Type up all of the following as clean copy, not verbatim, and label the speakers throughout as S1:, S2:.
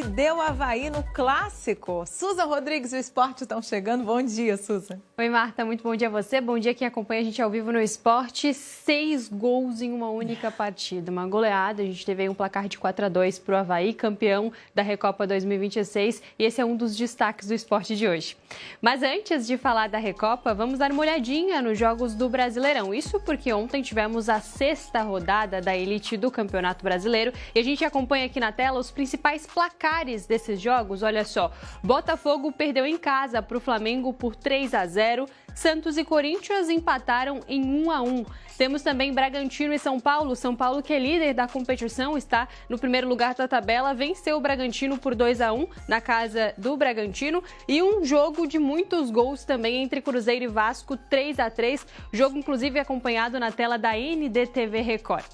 S1: que deu Avaí no Clássico. Susan Rodrigues e o Esporte estão chegando. Bom dia, Susan.
S2: Oi, Marta. Muito bom dia a você. Bom dia quem acompanha a gente ao vivo no Esporte. 6 gols em uma única partida. Uma goleada. A gente teve aí um placar de 4-2 para o Avaí, campeão da Recopa 2026. E esse é um dos destaques do Esporte de hoje. Mas antes de falar da Recopa, vamos dar uma olhadinha nos jogos do Brasileirão. Isso porque ontem tivemos a 6ª rodada da elite do Campeonato Brasileiro. E a gente acompanha aqui na tela os principais placares desses jogos. Olha só, Botafogo perdeu em casa para o Flamengo por 3-0. Santos e Corinthians empataram em 1-1. Temos também Bragantino e São Paulo. São Paulo, que é líder da competição, está no primeiro lugar da tabela, venceu o Bragantino por 2-1 na casa do Bragantino. E um jogo de muitos gols também entre Cruzeiro e Vasco, 3-3. Jogo, inclusive, acompanhado na tela da NDTV Record.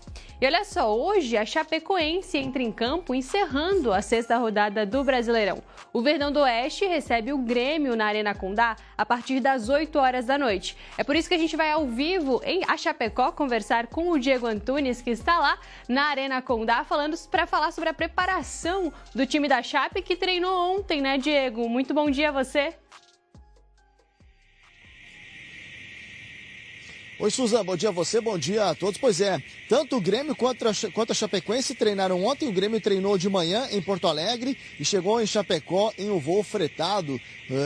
S2: E olha só, hoje a Chapecoense entra em campo, encerrando a 6ª rodada do Brasileirão. O Verdão do Oeste recebe o Grêmio na Arena Condá a partir das 8 horas da noite. É por isso que a gente vai ao vivo em Chapecó conversar com o Diego Antunes, que está lá na Arena Condá, para falar sobre a preparação do time da Chape, que treinou ontem, né, Diego? Muito bom dia a você.
S3: Oi, Suzana, bom dia a você, bom dia a todos. Pois é, tanto o Grêmio quanto a Chapecoense treinaram ontem. O Grêmio treinou de manhã em Porto Alegre e chegou em Chapecó em um voo fretado.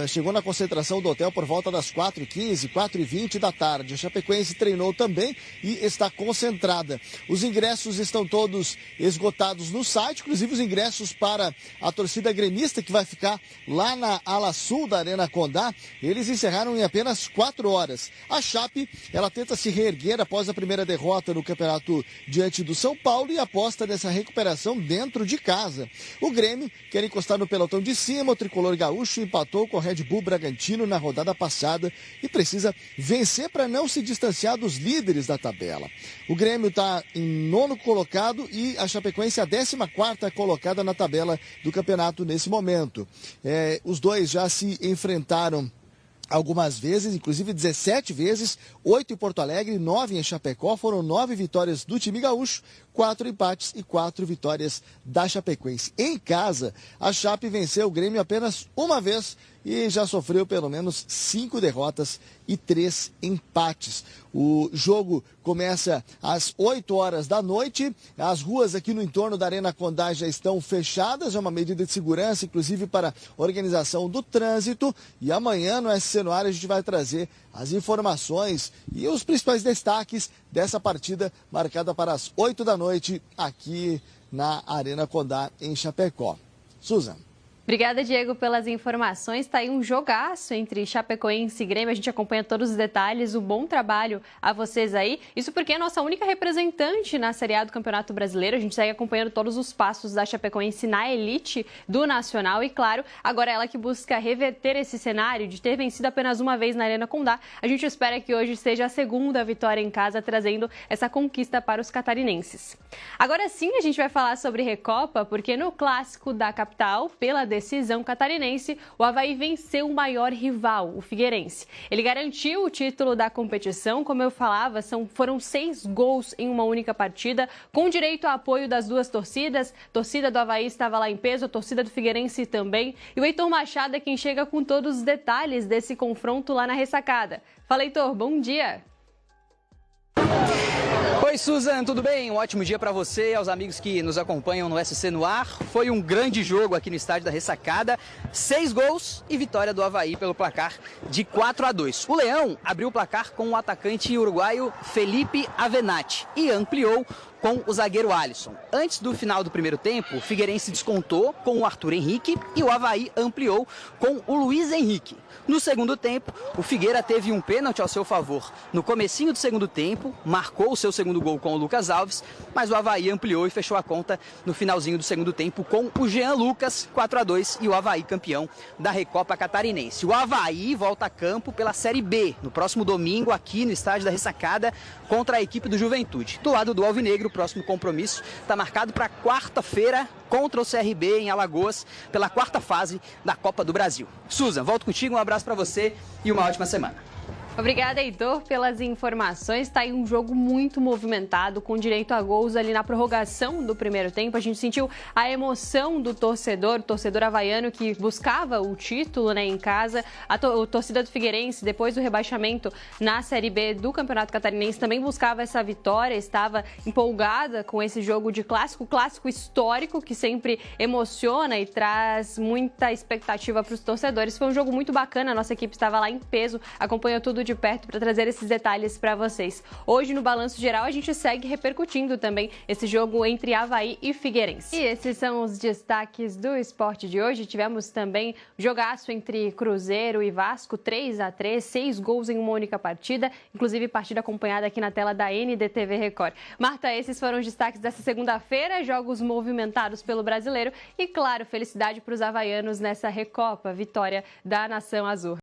S3: Chegou na concentração do hotel por volta das 4h15, 4h20 da tarde. A Chapecoense treinou também e está concentrada. Os ingressos estão todos esgotados no site, inclusive os ingressos para a torcida gremista, que vai ficar lá na ala sul da Arena Condá. Eles encerraram em apenas 4 horas. A Chape, ela tenta se reerguer após a primeira derrota no campeonato diante do São Paulo e aposta nessa recuperação dentro de casa. O Grêmio quer encostar no pelotão de cima. O tricolor gaúcho empatou com o Red Bull Bragantino na rodada passada e precisa vencer para não se distanciar dos líderes da tabela. O Grêmio está em 9º colocado e a Chapecoense a 14ª colocada na tabela do campeonato nesse momento. Os dois já se enfrentaram algumas vezes, inclusive 17 vezes, 8 em Porto Alegre, 9 em Chapecó. Foram 9 vitórias do time gaúcho, 4 empates e 4 vitórias da Chapecoense. Em casa, a Chape venceu o Grêmio apenas uma vez e já sofreu pelo menos 5 derrotas e 3 empates. O jogo começa às 8 horas da noite. As ruas aqui no entorno da Arena Condá já estão fechadas. É uma medida de segurança, inclusive para a organização do trânsito. E amanhã no SC No Ar a gente vai trazer as informações e os principais destaques dessa partida marcada para as 8 da noite aqui na Arena Condá, em Chapecó. Susan.
S2: Obrigada, Diego, pelas informações. Está aí um jogaço entre Chapecoense e Grêmio. A gente acompanha todos os detalhes. Um bom trabalho a vocês aí. Isso porque é a nossa única representante na Série A do Campeonato Brasileiro. A gente segue acompanhando todos os passos da Chapecoense na elite do Nacional. E, claro, agora ela que busca reverter esse cenário de ter vencido apenas uma vez na Arena Condá. A gente espera que hoje seja a 2ª vitória em casa, trazendo essa conquista para os catarinenses. Agora sim, a gente vai falar sobre Recopa, porque no Clássico da capital, pela decisão catarinense, o Avaí venceu o maior rival, o Figueirense. Ele garantiu o título da competição, como eu falava, foram 6 gols em uma única partida, com direito a apoio das duas torcidas. A torcida do Avaí estava lá em peso, a torcida do Figueirense também. E o Heitor Machado é quem chega com todos os detalhes desse confronto lá na ressacada. Fala, Heitor, bom dia!
S4: Oi, Susan, tudo bem? Um ótimo dia para você e aos amigos que nos acompanham no SC No Ar. Foi um grande jogo aqui no estádio da Ressacada. 6 gols e vitória do Avaí pelo placar de 4-2. O Leão abriu o placar com o atacante uruguaio Felipe Avenatti e ampliou com o zagueiro Alisson. Antes do final do primeiro tempo, o Figueirense descontou com o Arthur Henrique e o Avaí ampliou com o Luiz Henrique. No segundo tempo, o Figueira teve um pênalti ao seu favor. No comecinho do segundo tempo, marcou o seu segundo gol com o Lucas Alves, mas o Avaí ampliou e fechou a conta no finalzinho do segundo tempo com o Jean Lucas, 4-2, e o Avaí campeão da Recopa Catarinense. O Avaí volta a campo pela Série B, no próximo domingo, aqui no estádio da Ressacada, contra a equipe do Juventude. Do lado do Alvinegro, o próximo compromisso está marcado para quarta-feira, contra o CRB em Alagoas, pela 4ª fase da Copa do Brasil. Susan, volto contigo, um abraço para você e uma ótima semana.
S2: Obrigada, Heitor, pelas informações. Está aí um jogo muito movimentado, com direito a gols ali na prorrogação do primeiro tempo. A gente sentiu a emoção do torcedor, o torcedor havaiano que buscava o título, né, em casa. A torcida do Figueirense, depois do rebaixamento na Série B do Campeonato Catarinense, também buscava essa vitória, estava empolgada com esse jogo de clássico histórico, que sempre emociona e traz muita expectativa para os torcedores. Foi um jogo muito bacana, a nossa equipe estava lá em peso, acompanhou tudo de perto para trazer esses detalhes para vocês. Hoje, no Balanço Geral, a gente segue repercutindo também esse jogo entre Avaí e Figueirense. E esses são os destaques do esporte de hoje. Tivemos também jogaço entre Cruzeiro e Vasco, 3-3, 6 gols em uma única partida, inclusive partida acompanhada aqui na tela da NDTV Record. Marta, esses foram os destaques dessa segunda-feira, jogos movimentados pelo brasileiro e, claro, felicidade para os havaianos nessa Recopa, vitória da Nação Azul.